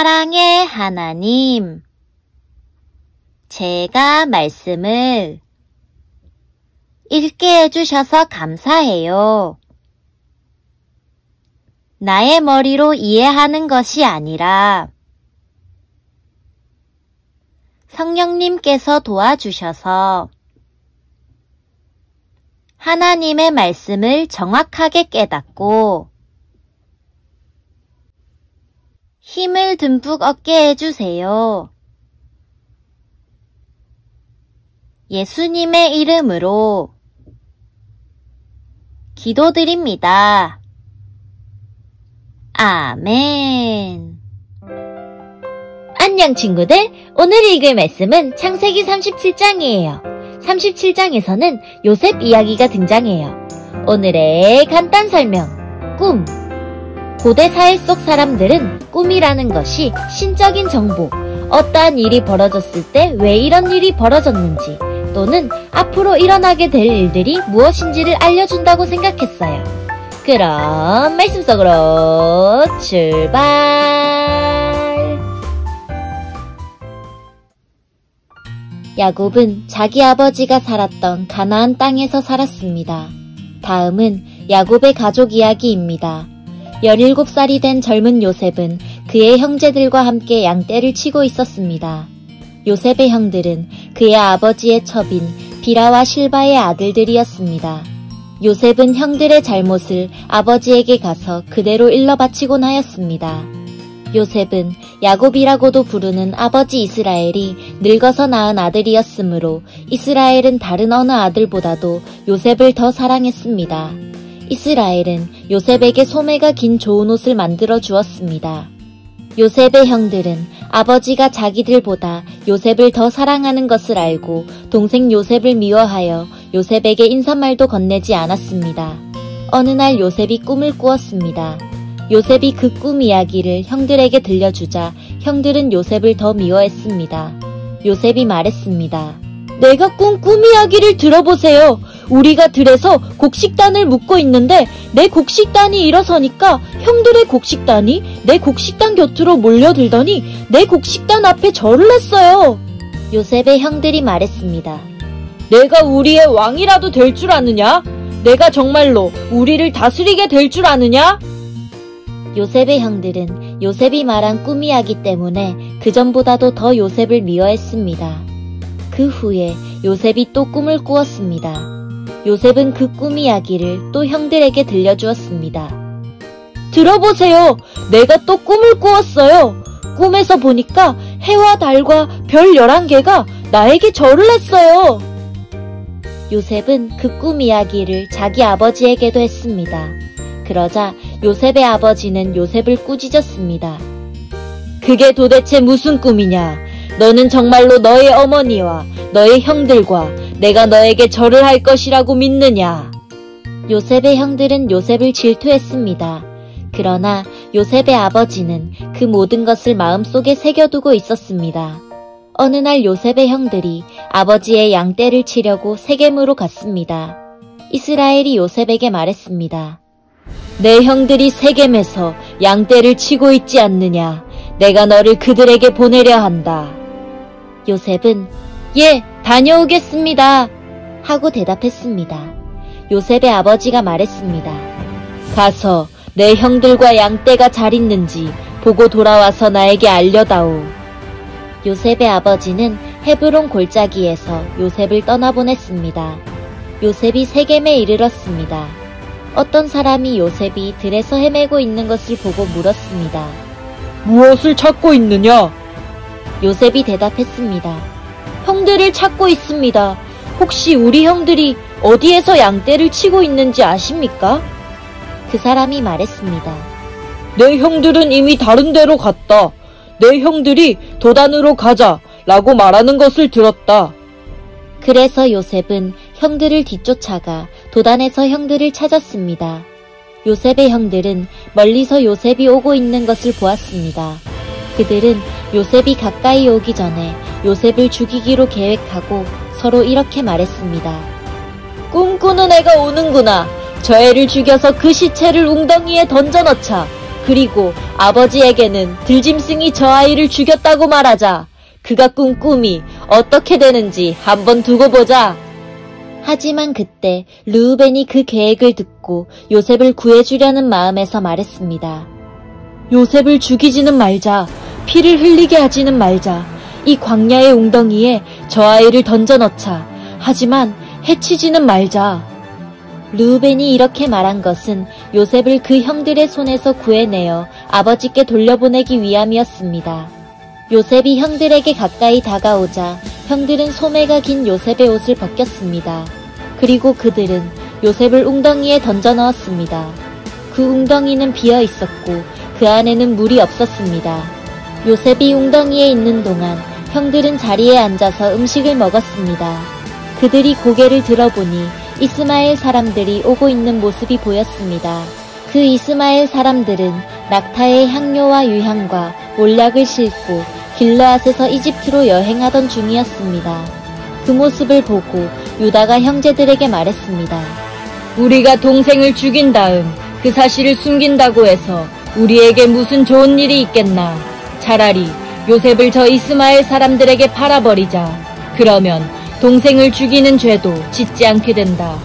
사랑의 하나님, 제가 말씀을 읽게 해주셔서 감사해요. 나의 머리로 이해하는 것이 아니라 성령님께서 도와주셔서 하나님의 말씀을 정확하게 깨닫고 힘을 듬뿍 얻게 해주세요. 예수님의 이름으로 기도드립니다. 아멘. 안녕 친구들, 오늘 읽을 말씀은 창세기 37장이에요. 37장에서는 요셉 이야기가 등장해요. 오늘의 간단 설명, 꿈. 고대 사회 속 사람들은 꿈이라는 것이 신적인 정보, 어떠한 일이 벌어졌을 때 왜 이런 일이 벌어졌는지 또는 앞으로 일어나게 될 일들이 무엇인지를 알려준다고 생각했어요. 그럼 말씀 속으로 출발! 야곱은 자기 아버지가 살았던 가나안 땅에서 살았습니다. 다음은 야곱의 가족 이야기입니다. 17살이 된 젊은 요셉은 그의 형제들과 함께 양떼를 치고 있었습니다. 요셉의 형들은 그의 아버지의 첩인 비라와 실바의 아들들이었습니다. 요셉은 형들의 잘못을 아버지에게 가서 그대로 일러바치곤 하였습니다. 요셉은 야곱이라고도 부르는 아버지 이스라엘이 늙어서 낳은 아들이었으므로 이스라엘은 다른 어느 아들보다도 요셉을 더 사랑했습니다. 이스라엘은 요셉에게 소매가 긴 좋은 옷을 만들어 주었습니다. 요셉의 형들은 아버지가 자기들보다 요셉을 더 사랑하는 것을 알고 동생 요셉을 미워하여 요셉에게 인사말도 건네지 않았습니다. 어느 날 요셉이 꿈을 꾸었습니다. 요셉이 그 꿈 이야기를 형들에게 들려주자 형들은 요셉을 더 미워했습니다. 요셉이 말했습니다. 내가 꾼 꿈 이야기를 들어보세요. 우리가 들에서 곡식단을 묶고 있는데 내 곡식단이 일어서니까 형들의 곡식단이 내 곡식단 곁으로 몰려들더니 내 곡식단 앞에 절을 했어요. 요셉의 형들이 말했습니다. 내가 우리의 왕이라도 될 줄 아느냐? 내가 정말로 우리를 다스리게 될 줄 아느냐? 요셉의 형들은 요셉이 말한 꿈 이야기 때문에 그전보다도 더 요셉을 미워했습니다. 그 후에 요셉이 또 꿈을 꾸었습니다. 요셉은 그 꿈 이야기를 또 형들에게 들려주었습니다. 들어보세요. 내가 또 꿈을 꾸었어요. 꿈에서 보니까 해와 달과 별 11개가 나에게 절을 했어요. 요셉은 그 꿈 이야기를 자기 아버지에게도 했습니다. 그러자 요셉의 아버지는 요셉을 꾸짖었습니다. 그게 도대체 무슨 꿈이냐? 너는 정말로 너의 어머니와 너의 형들과 내가 너에게 절을 할 것이라고 믿느냐? 요셉의 형들은 요셉을 질투했습니다. 그러나 요셉의 아버지는 그 모든 것을 마음속에 새겨두고 있었습니다. 어느 날 요셉의 형들이 아버지의 양떼를 치려고 세겜으로 갔습니다. 이스라엘이 요셉에게 말했습니다. 내 형들이 세겜에서 양떼를 치고 있지 않느냐? 내가 너를 그들에게 보내려 한다. 요셉은 예, 다녀오겠습니다 하고 대답했습니다. 요셉의 아버지가 말했습니다. 가서 내 형들과 양떼가 잘 있는지 보고 돌아와서 나에게 알려다오. 요셉의 아버지는 헤브론 골짜기에서 요셉을 떠나보냈습니다. 요셉이 세겜에 이르렀습니다. 어떤 사람이 요셉이 들에서 헤매고 있는 것을 보고 물었습니다. 무엇을 찾고 있느냐? 요셉이 대답했습니다. 형들을 찾고 있습니다. 혹시 우리 형들이 어디에서 양떼를 치고 있는지 아십니까? 그 사람이 말했습니다. 내 형들은 이미 다른 데로 갔다. 내 형들이 도단으로 가자 라고 말하는 것을 들었다. 그래서 요셉은 형들을 뒤쫓아가 도단에서 형들을 찾았습니다. 요셉의 형들은 멀리서 요셉이 오고 있는 것을 보았습니다. 그들은 요셉이 가까이 오기 전에 요셉을 죽이기로 계획하고 서로 이렇게 말했습니다. 꿈꾸는 애가 오는구나. 저 애를 죽여서 그 시체를 웅덩이에 던져넣자. 그 그리고 아버지에게는 들짐승이 저 아이를 죽였다고 말하자. 그가 꾼 꿈이 어떻게 되는지 한번 두고 보자. 하지만 그때 르우벤이 그 계획을 듣고 요셉을 구해주려는 마음에서 말했습니다. 요셉을 죽이지는 말자. 피를 흘리게 하지는 말자. 이 광야의 웅덩이에 저 아이를 던져 넣자. 하지만 해치지는 말자. 르우벤이 이렇게 말한 것은 요셉을 그 형들의 손에서 구해내어 아버지께 돌려보내기 위함이었습니다. 요셉이 형들에게 가까이 다가오자 형들은 소매가 긴 요셉의 옷을 벗겼습니다. 그리고 그들은 요셉을 웅덩이에 던져 넣었습니다. 그 웅덩이는 비어 있었고 그 안에는 물이 없었습니다. 요셉이 웅덩이에 있는 동안 형들은 자리에 앉아서 음식을 먹었습니다. 그들이 고개를 들어보니 이스마엘 사람들이 오고 있는 모습이 보였습니다. 그 이스마엘 사람들은 낙타의 향료와 유향과 몰약을 싣고 길르앗에서 이집트로 여행하던 중이었습니다. 그 모습을 보고 유다가 형제들에게 말했습니다. 우리가 동생을 죽인 다음 그 사실을 숨긴다고 해서 우리에게 무슨 좋은 일이 있겠나. 차라리 요셉을 저 이스마엘 사람들에게 팔아버리자. 그러면 동생을 죽이는 죄도 짓지 않게 된다.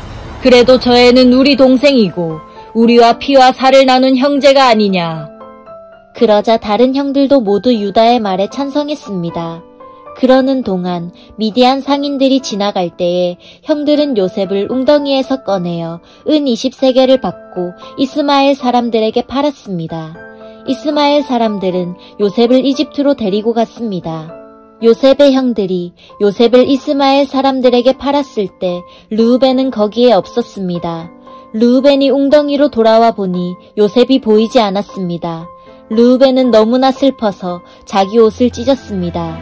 그래도 저 애는 우리 동생이고 우리와 피와 살을 나눈 형제가 아니냐. 그러자 다른 형들도 모두 유다의 말에 찬성했습니다. 그러는 동안 미디안 상인들이 지나갈 때에 형들은 요셉을 웅덩이에서 꺼내어 은 20세겔을 받고 이스마엘 사람들에게 팔았습니다. 이스마엘 사람들은 요셉을 이집트로 데리고 갔습니다. 요셉의 형들이 요셉을 이스마엘 사람들에게 팔았을 때 르우벤은 거기에 없었습니다. 르우벤이 웅덩이로 돌아와 보니 요셉이 보이지 않았습니다. 르우벤은 너무나 슬퍼서 자기 옷을 찢었습니다.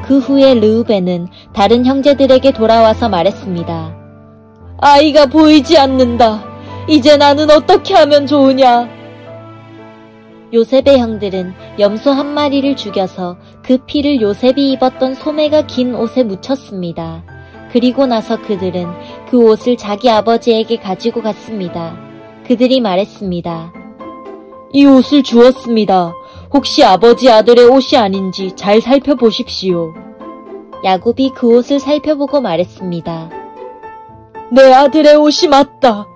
그 후에 르우벤은 다른 형제들에게 돌아와서 말했습니다. 아이가 보이지 않는다. 이제 나는 어떻게 하면 좋으냐. 요셉의 형들은 염소 한 마리를 죽여서 그 피를 요셉이 입었던 소매가 긴 옷에 묻혔습니다. 그리고 나서 그들은 그 옷을 자기 아버지에게 가지고 갔습니다. 그들이 말했습니다. 이 옷을 주었습니다. 혹시 아버지 아들의 옷이 아닌지 잘 살펴보십시오. 야곱이 그 옷을 살펴보고 말했습니다. 내 아들의 옷이 맞다.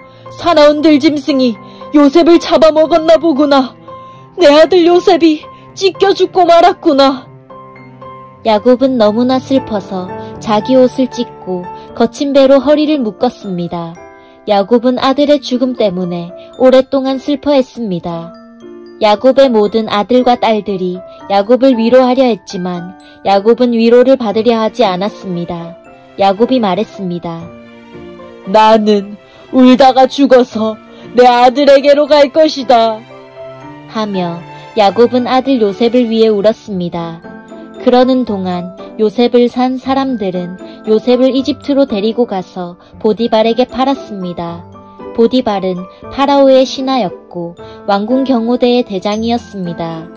사나운 들짐승이 요셉을 잡아먹었나 보구나. 내 아들 요셉이 찢겨 죽고 말았구나. 야곱은 너무나 슬퍼서 자기 옷을 찢고 거친 배로 허리를 묶었습니다. 야곱은 아들의 죽음 때문에 오랫동안 슬퍼했습니다. 야곱의 모든 아들과 딸들이 야곱을 위로하려 했지만 야곱은 위로를 받으려 하지 않았습니다. 야곱이 말했습니다. 나는 울다가 죽어서 내 아들에게로 갈 것이다. 하며 야곱은 아들 요셉을 위해 울었습니다. 그러는 동안 요셉을 산 사람들은 요셉을 이집트로 데리고 가서 보디발에게 팔았습니다. 보디발은 파라오의 신하였고 왕궁 경호대의 대장이었습니다.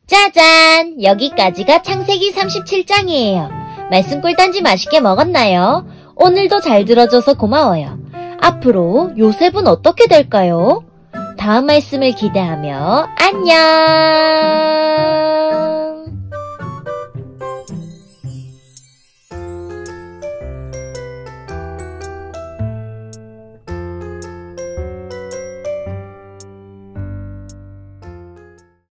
짜잔! 여기까지가 창세기 37장이에요. 말씀 꿀단지 맛있게 먹었나요? 오늘도 잘 들어줘서 고마워요. 앞으로 요셉은 어떻게 될까요? 다음 말씀을 기대하며 안녕!